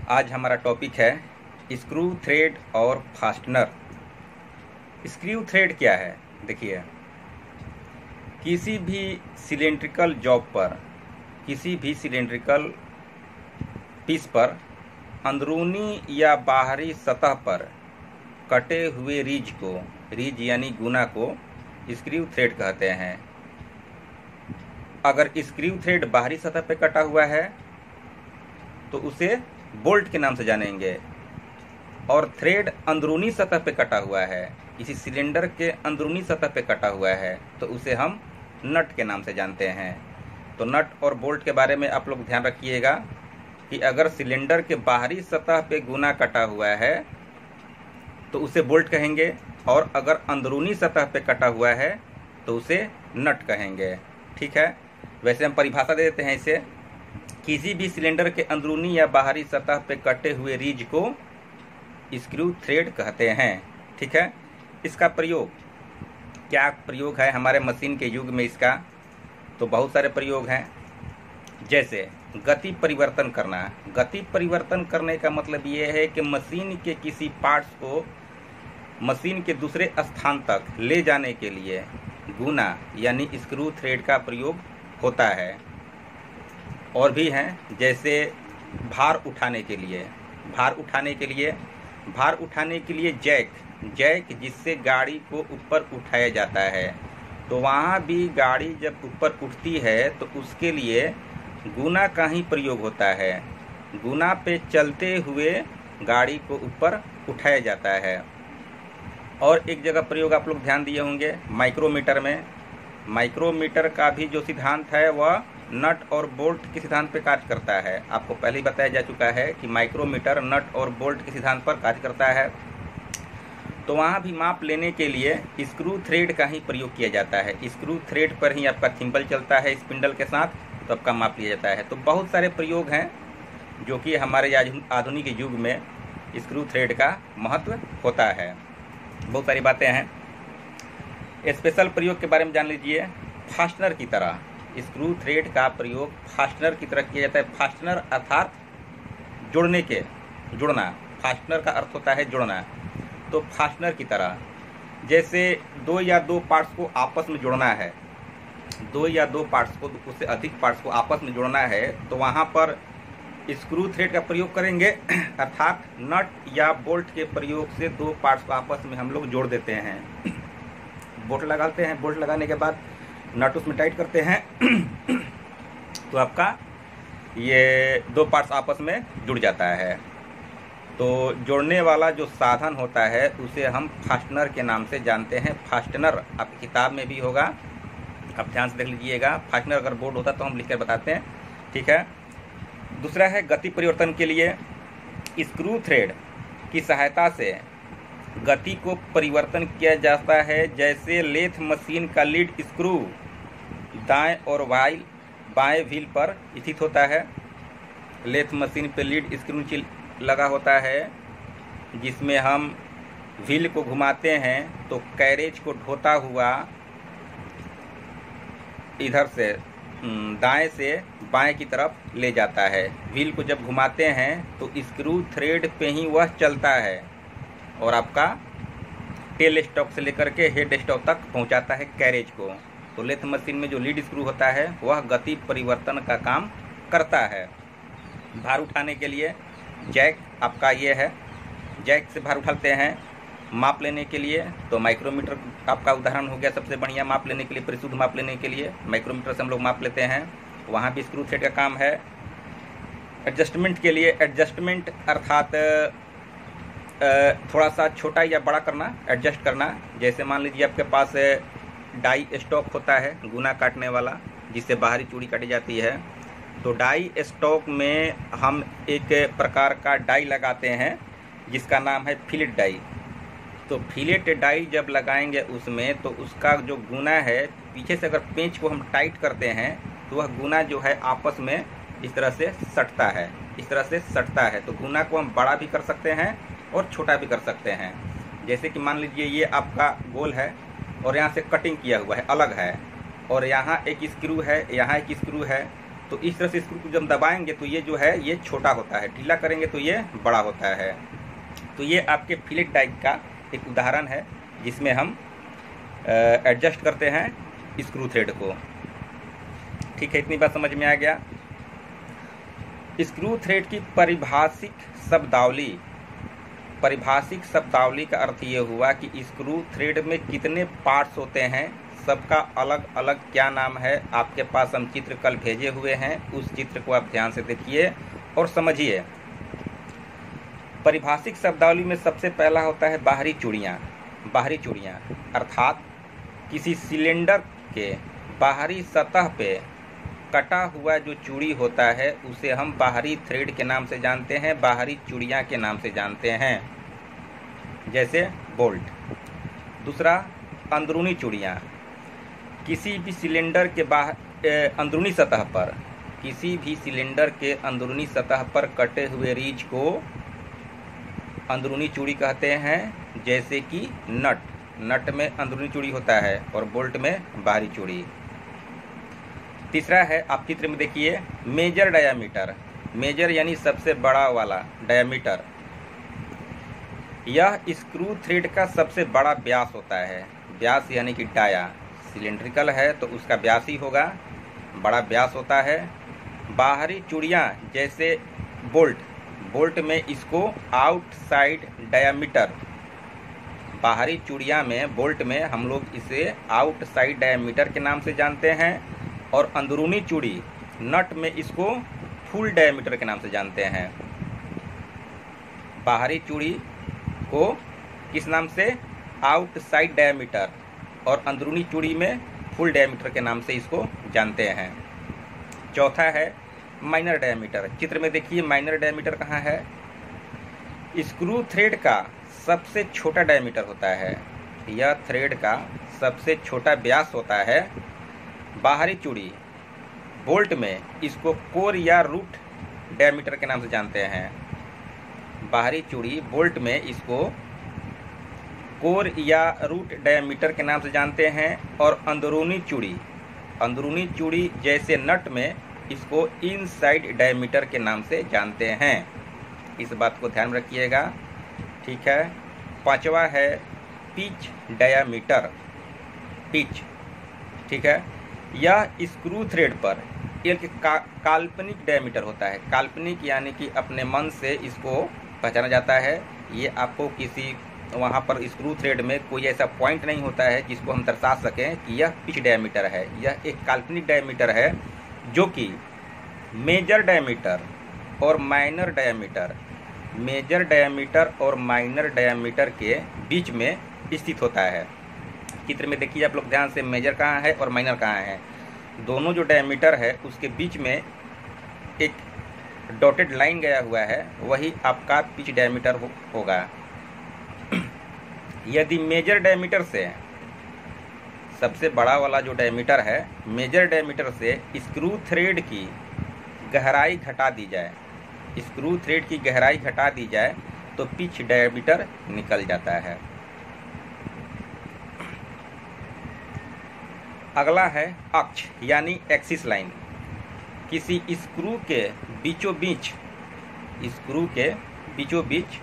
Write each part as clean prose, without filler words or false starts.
आज हमारा टॉपिक है स्क्रू थ्रेड और फास्टनर। स्क्रू थ्रेड क्या है? देखिए, किसी भी सिलेंड्रिकल जॉब पर, किसी भी सिलेंड्रिकल पीस पर अंदरूनी या बाहरी सतह पर कटे हुए रीज यानी गुना को स्क्रू थ्रेड कहते हैं। अगर स्क्रू थ्रेड बाहरी सतह पर कटा हुआ है तो उसे बोल्ट के नाम से जानेंगे, और थ्रेड अंदरूनी सतह पे कटा हुआ है, किसी सिलेंडर के अंदरूनी सतह पे कटा हुआ है, तो उसे हम नट के नाम से जानते हैं। तो नट और बोल्ट के बारे में आप लोग ध्यान रखिएगा कि अगर सिलेंडर के बाहरी सतह पे गुना कटा हुआ है तो उसे बोल्ट कहेंगे, और अगर अंदरूनी सतह पे कटा हुआ है तो उसे नट कहेंगे। ठीक है, वैसे हम परिभाषा दे देते हैं इसे। किसी भी सिलेंडर के अंदरूनी या बाहरी सतह पे कटे हुए रीज को स्क्रू थ्रेड कहते हैं। ठीक है, इसका प्रयोग क्या प्रयोग है हमारे मशीन के युग में? इसका तो बहुत सारे प्रयोग हैं, जैसे गति परिवर्तन करना। गति परिवर्तन करने का मतलब ये है कि मशीन के किसी पार्ट्स को मशीन के दूसरे स्थान तक ले जाने के लिए गुना यानी स्क्रू थ्रेड का प्रयोग होता है। और भी हैं, जैसे भार उठाने के लिए जैक जिससे गाड़ी को ऊपर उठाया जाता है। तो वहाँ भी गाड़ी जब ऊपर उठती है तो उसके लिए गुना का ही प्रयोग होता है। गुना पे चलते हुए गाड़ी को ऊपर उठाया जाता है। और एक जगह प्रयोग आप लोग ध्यान दिए होंगे, माइक्रोमीटर में। माइक्रोमीटर का भी जो सिद्धांत है वह नट और बोल्ट के सिद्धांत पर कार्य करता है। आपको पहले ही बताया जा चुका है कि माइक्रोमीटर नट और बोल्ट के सिद्धांत पर कार्य करता है। तो वहाँ भी माप लेने के लिए स्क्रू थ्रेड का ही प्रयोग किया जाता है। स्क्रू थ्रेड पर ही आपका थिम्बल चलता है स्पिंडल के साथ, तो आपका माप लिया जाता है। तो बहुत सारे प्रयोग हैं जो कि हमारे आधुनिक युग में स्क्रू थ्रेड का महत्व होता है। बहुत सारी बातें हैं। स्पेशल प्रयोग के बारे में जान लीजिए। फास्टनर की तरह स्क्रू थ्रेड का प्रयोग फास्टनर की तरह किया जाता है। फास्टनर अर्थात जुड़ना। फास्टनर का अर्थ होता है जुड़ना। तो फास्टनर की तरह, जैसे दो या दो पार्ट्स को आपस में जोड़ना है, दो या दो पार्ट्स को, उससे अधिक पार्ट्स को आपस में जोड़ना है, तो वहाँ पर स्क्रू थ्रेड का प्रयोग करेंगे। अर्थात नट या बोल्ट के प्रयोग से दो पार्ट्स को आपस में हम लोग जोड़ देते हैं। बोल्ट लगाते हैं, बोल्ट लगाने के बाद नट उसमें टाइट करते हैं तो आपका ये दो पार्ट्स आपस में जुड़ जाता है। तो जोड़ने वाला जो साधन होता है उसे हम फास्टनर के नाम से जानते हैं। फास्टनर आपकी किताब में भी होगा, आप ध्यान से देख लीजिएगा। फास्टनर अगर बोर्ड होता तो हम लिखकर बताते हैं। ठीक है, दूसरा है गति परिवर्तन के लिए। स्क्रू थ्रेड की सहायता से गति को परिवर्तन किया जाता है। जैसे लेथ मशीन का लीड स्क्रू दाएं और बाएं व्हील पर स्थित होता है। लेथ मशीन पे लीड स्क्रू लगा होता है, जिसमें हम व्हील को घुमाते हैं तो कैरेज को ढोता हुआ इधर से दाएं से बाएं की तरफ ले जाता है। व्हील को जब घुमाते हैं तो स्क्रू थ्रेड पे ही वह चलता है और आपका टेल स्टॉक से लेकर के हेड स्टॉक तक पहुंचाता है कैरेज को। तो लेथ मशीन में जो लीड स्क्रू होता है वह गति परिवर्तन का काम करता है। भार उठाने के लिए जैक आपका ये है, जैक से भार उठाते हैं। माप लेने के लिए तो माइक्रोमीटर आपका उदाहरण हो गया सबसे बढ़िया माप लेने के लिए, परिशुद्ध माप लेने के लिए माइक्रोमीटर से हम लोग माप लेते हैं। वहाँ भी स्क्रू थ्रेड का काम है। एडजस्टमेंट के लिए, एडजस्टमेंट अर्थात थोड़ा सा छोटा या बड़ा करना, एडजस्ट करना। जैसे मान लीजिए आपके पास डाई स्टॉक होता है गुना काटने वाला, जिससे बाहरी चूड़ी काटी जाती है। तो डाई स्टॉक में हम एक प्रकार का डाई लगाते हैं जिसका नाम है फिलेट डाई। तो फिलेट डाई जब लगाएंगे उसमें, तो उसका जो गुना है, पीछे से अगर पेंच को हम टाइट करते हैं तो वह गुना जो है आपस में इस तरह से सटता है। तो गुना को हम बड़ा भी कर सकते हैं और छोटा भी कर सकते हैं। जैसे कि मान लीजिए ये आपका गोल है और यहाँ से कटिंग किया हुआ है, अलग है, और यहाँ एक स्क्रू है, यहाँ एक स्क्रू है। तो इस तरह से स्क्रू को जब दबाएंगे तो ये जो है ये छोटा होता है, ढीला करेंगे तो ये बड़ा होता है। तो ये आपके फिलेट डाइक का एक उदाहरण है जिसमें हम एडजस्ट करते हैं स्क्रू थ्रेड को। ठीक है, इतनी बात समझ में आ गया। स्क्रू थ्रेड की परिभाषिक शब्दावली का अर्थ ये हुआ कि स्क्रू थ्रेड में कितने पार्ट्स होते हैं, सबका अलग अलग क्या नाम है। आपके पास हम चित्र कल भेजे हुए हैं, उस चित्र को आप ध्यान से देखिए और समझिए। परिभाषिक शब्दावली में सबसे पहला होता है बाहरी चूड़ियाँ अर्थात किसी सिलेंडर के बाहरी सतह पे कटा हुआ जो चूड़ी होता है उसे हम बाहरी थ्रेड के नाम से जानते हैं, बाहरी चूड़ियाँ के नाम से जानते हैं, जैसे बोल्ट। दूसरा, अंदरूनी चूड़ियाँ। किसी भी सिलेंडर के अंदरूनी सतह पर, किसी भी सिलेंडर के अंदरूनी सतह पर कटे हुए रीछ को अंदरूनी चूड़ी कहते हैं, जैसे कि नट में अंदरूनी चूड़ी होता है और बोल्ट में बाहरी चूड़ी। तीसरा है, आप चित्र में देखिए, मेजर डायामीटर। मेजर यानी सबसे बड़ा वाला डायामीटर। यह स्क्रू थ्रेड का सबसे बड़ा व्यास होता है। व्यास यानी कि डाया, सिलेंड्रिकल है तो उसका व्यास ही होगा, बड़ा व्यास होता है। बाहरी चूड़ियाँ जैसे बोल्ट में इसको आउटसाइड डायामीटर, बाहरी चूड़ियाँ में बोल्ट में हम लोग इसे आउटसाइड डायामीटर के नाम से जानते हैं, और अंदरूनी चूड़ी नट में इसको फुल डायामीटर के नाम से जानते हैं। बाहरी चूड़ी को किस नाम से, आउटसाइड डायामीटर, और अंदरूनी चूड़ी में फुल डायामीटर के नाम से इसको जानते हैं। चौथा है माइनर डायामीटर। चित्र में देखिए माइनर डायामीटर कहाँ है। स्क्रू थ्रेड का सबसे छोटा डायामीटर होता है, यह थ्रेड का सबसे छोटा व्यास होता है। बाहरी चूड़ी बोल्ट में इसको कोर या रूट डायामीटर के नाम से जानते हैं। बाहरी चूड़ी बोल्ट में इसको कोर या रूट डायामीटर के नाम से जानते हैं, और अंदरूनी चूड़ी जैसे नट में इसको इनसाइड डायामीटर के नाम से जानते हैं। इस बात को ध्यान रखिएगा। ठीक है। पांचवा है पिच डायामीटर। पिच, ठीक है, यह स्क्रू थ्रेड पर एक काल्पनिक डायामीटर होता है। काल्पनिक यानी कि अपने मन से इसको पहचाना जाता है। ये आपको किसी वहाँ पर स्क्रू थ्रेड में कोई ऐसा पॉइंट नहीं होता है जिसको हम दर्शा सकें कि यह पिच डायामीटर है। यह एक काल्पनिक डायामीटर है जो कि मेजर डायामीटर और माइनर डायामीटर के बीच में स्थित होता है। चित्र में देखिए आप लोग ध्यान से, मेजर कहाँ है और माइनर कहाँ है। दोनों जो डायामीटर है उसके बीच में एक डॉटेड लाइन गया हुआ है, वही आपका पिच डायामीटर होगा। यदि मेजर डायामीटर से, सबसे बड़ा वाला जो डायामीटर है, मेजर डायामीटर से स्क्रू थ्रेड की गहराई घटा दी जाए तो पिच डायामीटर निकल जाता है। अगला है अक्ष यानी एक्सिस लाइन। किसी स्क्रू के बीचों बीच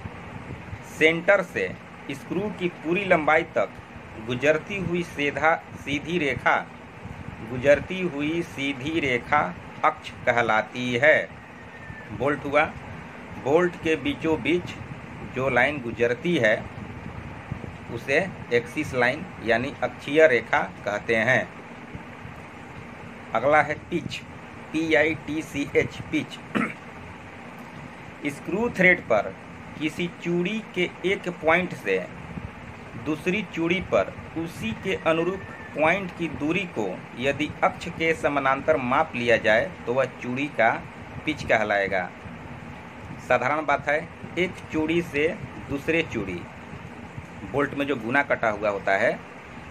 सेंटर से स्क्रू की पूरी लंबाई तक गुजरती हुई सीधी रेखा अक्ष कहलाती है। बोल्ट हुआ, बोल्ट के बीचों बीच जो लाइन गुजरती है उसे एक्सिस लाइन यानी अक्षीय रेखा कहते हैं। अगला है pitch, PITCH, pitch. Screw thread पर किसी चूड़ी के एक पॉइंट से दूसरी चूड़ी पर उसी के अनुरूप पॉइंट की दूरी को यदि अक्ष के समानांतर माप लिया जाए तो वह चूड़ी का पिच कहलाएगा। साधारण बात है, एक चूड़ी से दूसरे चूड़ी, बोल्ट में जो गुना कटा हुआ होता है,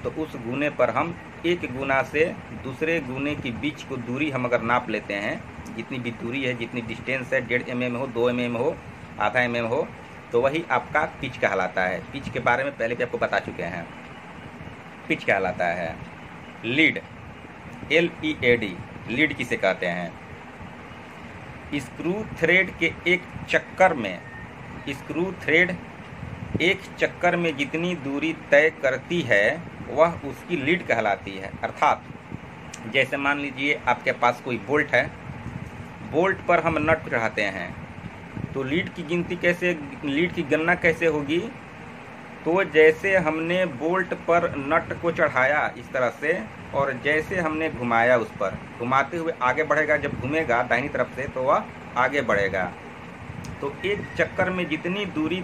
तो उस गुने पर हम एक गुना से दूसरे गुने के बीच को दूरी हम अगर नाप लेते हैं, जितनी भी दूरी है, जितनी डिस्टेंस है, 1.5 mm हो, 2 mm हो, आधा mm हो, तो वही आपका पिच कहलाता है। पिच के बारे में पहले भी आपको बता चुके हैं। पिच कहलाता है। लीड, LEAD, लीड किसे कहते हैं। स्क्रू थ्रेड के एक चक्कर में जितनी दूरी तय करती है वह उसकी लीड कहलाती है। अर्थात जैसे मान लीजिए आपके पास कोई बोल्ट है, बोल्ट पर हम नट चढ़ाते हैं, तो लीड की गणना कैसे होगी? तो जैसे हमने बोल्ट पर नट को चढ़ाया इस तरह से, और जैसे हमने घुमाया, उस पर घुमाते हुए आगे बढ़ेगा, जब घूमेगा दाहिनी तरफ से तो वह आगे बढ़ेगा। तो एक चक्कर में जितनी दूरी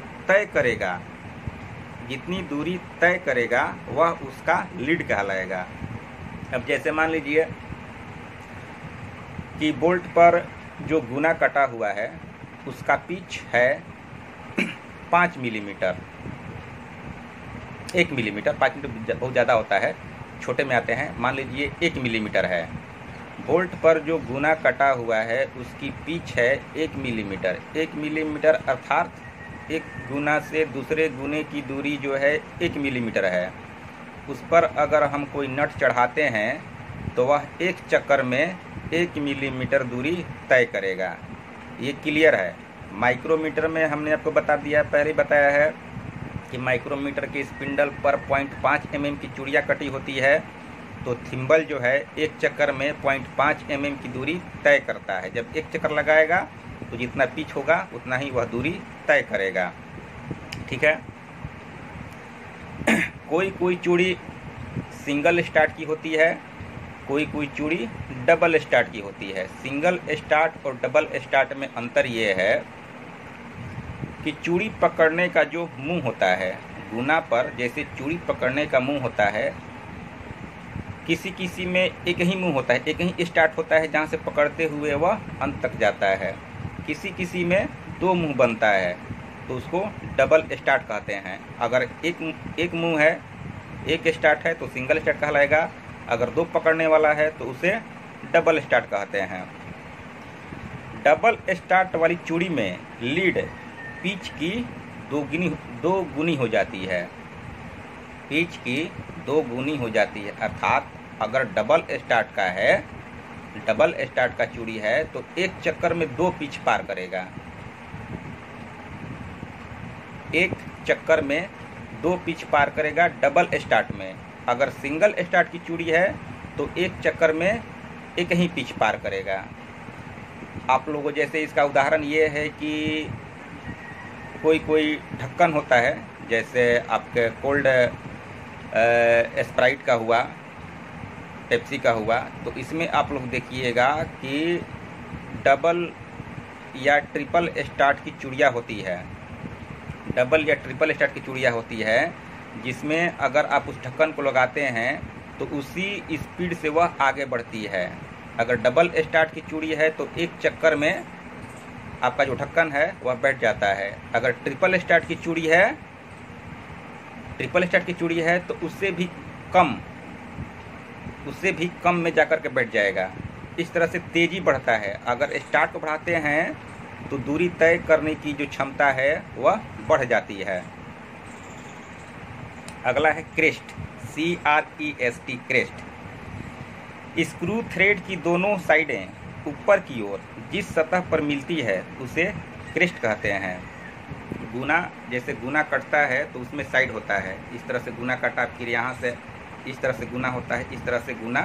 तय करेगा वह उसका लीड कहलाएगा। अब जैसे मान लीजिए कि बोल्ट पर जो गुना कटा हुआ है उसका पिच है 5 मिलीमीटर, 1 मिलीमीटर, 5 मिलीमीटर बहुत ज़्यादा होता है, छोटे में आते हैं, मान लीजिए 1 मिलीमीटर है। बोल्ट पर जो गुना कटा हुआ है उसकी पिच है 1 मिलीमीटर। 1 मिलीमीटर अर्थात एक गुना से दूसरे गुने की दूरी जो है 1 मिलीमीटर है। उस पर अगर हम कोई नट चढ़ाते हैं तो वह एक चक्कर में 1 मिलीमीटर दूरी तय करेगा। ये क्लियर है। माइक्रोमीटर में हमने आपको बता दिया, पहले ही बताया है कि माइक्रोमीटर के स्पिंडल पर 0.5 mm की चूड़ियाँ कटी होती है, तो थिम्बल जो है एक चक्कर में 0.5 mm की दूरी तय करता है। जब एक चक्कर लगाएगा तो जितना पिच होगा उतना ही वह दूरी तय करेगा। ठीक है। कोई चूड़ी सिंगल स्टार्ट की होती है, कोई चूड़ी डबल स्टार्ट की होती है। सिंगल स्टार्ट और डबल स्टार्ट में अंतर ये है कि चूड़ी पकड़ने का जो मुंह होता है, गुना पर जैसे चूड़ी पकड़ने का मुंह होता है, किसी में एक ही मुंह होता है, एक ही स्टार्ट होता है जहाँ से पकड़ते हुए वह अंत तक जाता है। किसी में 2 मुंह बनता है तो उसको डबल स्टार्ट कहते हैं। अगर एक मुंह है, एक स्टार्ट है तो सिंगल स्टार्ट कहलाएगा। अगर 2 पकड़ने वाला है तो उसे डबल स्टार्ट कहते हैं। डबल स्टार्ट वाली चूड़ी में लीड पिच की 2 गुनी हो जाती है। पिच की 2 गुनी हो जाती है। अर्थात अगर डबल स्टार्ट का चूड़ी है तो एक चक्कर में 2 पिच पार करेगा। एक चक्कर में 2 पिच पार करेगा डबल स्टार्ट में। अगर सिंगल स्टार्ट की चूड़ी है तो एक चक्कर में एक ही पिच पार करेगा। आप लोगों जैसे इसका उदाहरण ये है कि कोई ढक्कन होता है, जैसे आपके कोल्ड स्प्राइट का हुआ, पेप्सी का हुआ, तो इसमें आप लोग देखिएगा कि डबल या ट्रिपल स्टार्ट की चूड़ियाँ होती है। डबल या ट्रिपल स्टार्ट की चूड़ियाँ होती है जिसमें अगर आप उस ढक्कन को लगाते हैं तो उसी स्पीड से वह आगे बढ़ती है। अगर डबल स्टार्ट की चूड़ी है तो एक चक्कर में आपका जो ढक्कन है वह बैठ जाता है। अगर ट्रिपल स्टार्ट की चूड़ी है तो उससे भी कम में जाकर के बैठ जाएगा। इस तरह से तेजी बढ़ता है। अगर स्टार्ट को बढ़ाते हैं तो दूरी तय करने की जो क्षमता है वह बढ़ जाती है। अगला है crest, CREST, crest. Screw thread की दोनों साइडें ऊपर की ओर जिस सतह पर मिलती है उसे क्रेस्ट कहते हैं। जैसे गुना कटता है तो उसमें साइड होता है, इस तरह से गुना कटा, फिर यहाँ से इस तरह से गुना होता है, इस तरह से गुना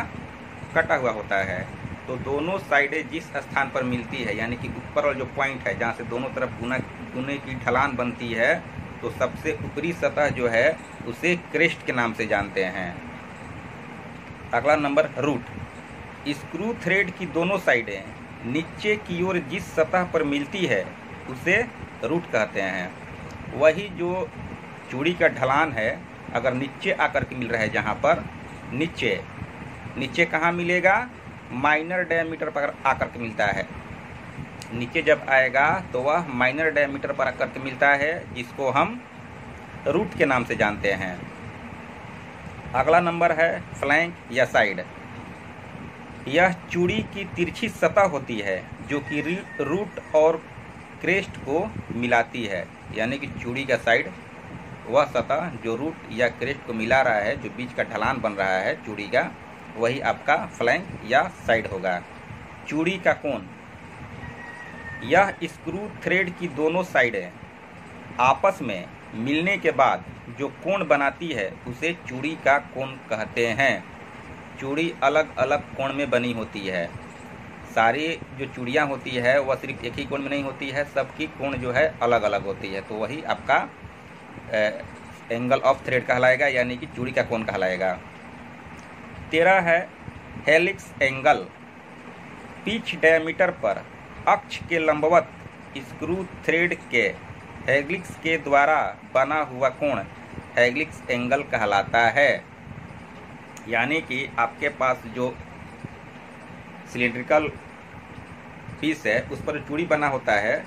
कटा हुआ होता है। तो दोनों साइडें जिस स्थान पर मिलती है, यानी कि ऊपर वाला जो पॉइंट है जहाँ से दोनों तरफ गुने की ढलान बनती है, तो सबसे ऊपरी सतह जो है उसे क्रेस्ट के नाम से जानते हैं। अगला नंबर रूट। स्क्रू थ्रेड की दोनों साइडें नीचे की ओर जिस सतह पर मिलती है उसे रूट कहते हैं। वही जो चूड़ी का ढलान है, अगर नीचे आकर के मिल रहा है, जहाँ पर नीचे कहाँ मिलेगा? माइनर डायमीटर पर आकर के मिलता है। नीचे जब आएगा तो वह माइनर डायमीटर पर आकर के मिलता है, जिसको हम रूट के नाम से जानते हैं। अगला नंबर है फ्लैंक या साइड। यह चूड़ी की तिरछी सतह होती है जो कि रूट और क्रेस्ट को मिलाती है। यानी कि चूड़ी का साइड वह सतह जो रूट या क्रेस्ट को मिला रहा है, जो बीच का ढलान बन रहा है चूड़ी का, वही आपका फ्लैंक या साइड होगा। चूड़ी का कोण यह स्क्रू थ्रेड की दोनों साइडें आपस में मिलने के बाद जो कोण बनाती है उसे चूड़ी का कोण कहते हैं। चूड़ी अलग अलग कोण में बनी होती है। सारी जो चूड़ियाँ होती है वह सिर्फ एक ही कोण में नहीं होती है, सबकी कोण जो है अलग अलग होती है। तो वही आपका एंगल ऑफ थ्रेड कहलाएगा, यानी कि चूड़ी का कोण कहलाएगा। 13 है हेलिक्स एंगल। पिच डायमीटर पर अक्ष के लंबवत स्क्रू थ्रेड के हेलिक्स के द्वारा बना हुआ कोण हेलिक्स एंगल कहलाता है। यानी कि आपके पास जो सिलिंड्रिकल पीस है उस पर चूड़ी बना होता है,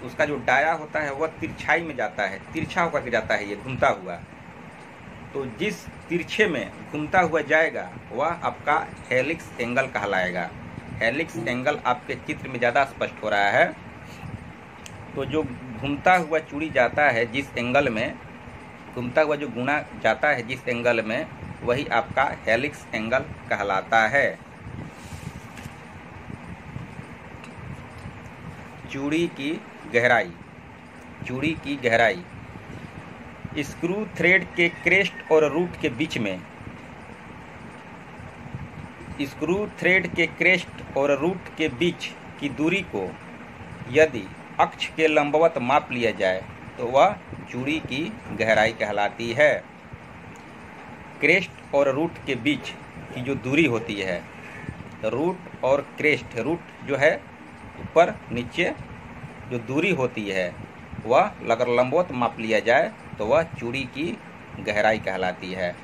उसका जो डाया होता है वह तिरछाई में जाता है, तिरछा होकर के जाता है ये घूमता हुआ। तो जिस तिरछे में घूमता हुआ जाएगा वह आपका हेलिक्स एंगल कहलाएगा। हेलिक्स एंगल आपके चित्र में ज़्यादा स्पष्ट हो रहा है। तो जो घूमता हुआ चूड़ी जाता है जिस एंगल में, घूमता हुआ जो गुना जाता है जिस एंगल में, वही आपका हेलिक्स एंगल कहलाता है। चूड़ी की गहराई। चूड़ी की गहराई स्क्रू थ्रेड के क्रेस्ट और रूट के बीच में, स्क्रू थ्रेड के क्रेस्ट और रूट के बीच की दूरी को यदि अक्ष के लंबवत माप लिया जाए तो वह चूड़ी की गहराई कहलाती है। क्रेस्ट और रूट के बीच की जो दूरी होती है, रूट और क्रेस्ट, रूट जो है ऊपर नीचे जो दूरी होती है वह अगर लंबवत माप लिया जाए तो वह चूड़ी की गहराई कहलाती है।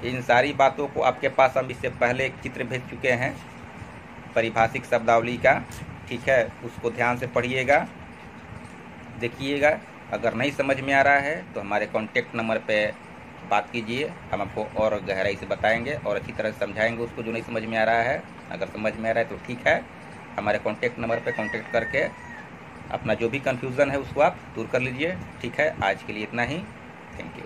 इन सारी बातों को आपके पास हम इससे पहले एक चित्र भेज चुके हैं परिभाषिक शब्दावली का, ठीक है, उसको ध्यान से पढ़िएगा, देखिएगा। अगर नहीं समझ में आ रहा है तो हमारे कॉन्टेक्ट नंबर पे बात कीजिए, हम आपको और गहराई से बताएंगे और अच्छी तरह से समझाएंगे उसको जो नहीं समझ में आ रहा है। अगर समझ में आ रहा है तो ठीक है, हमारे कॉन्टेक्ट नंबर पे कॉन्टेक्ट करके अपना जो भी कन्फ्यूज़न है उसको आप दूर कर लीजिए। ठीक है, आज के लिए इतना ही। Thank you.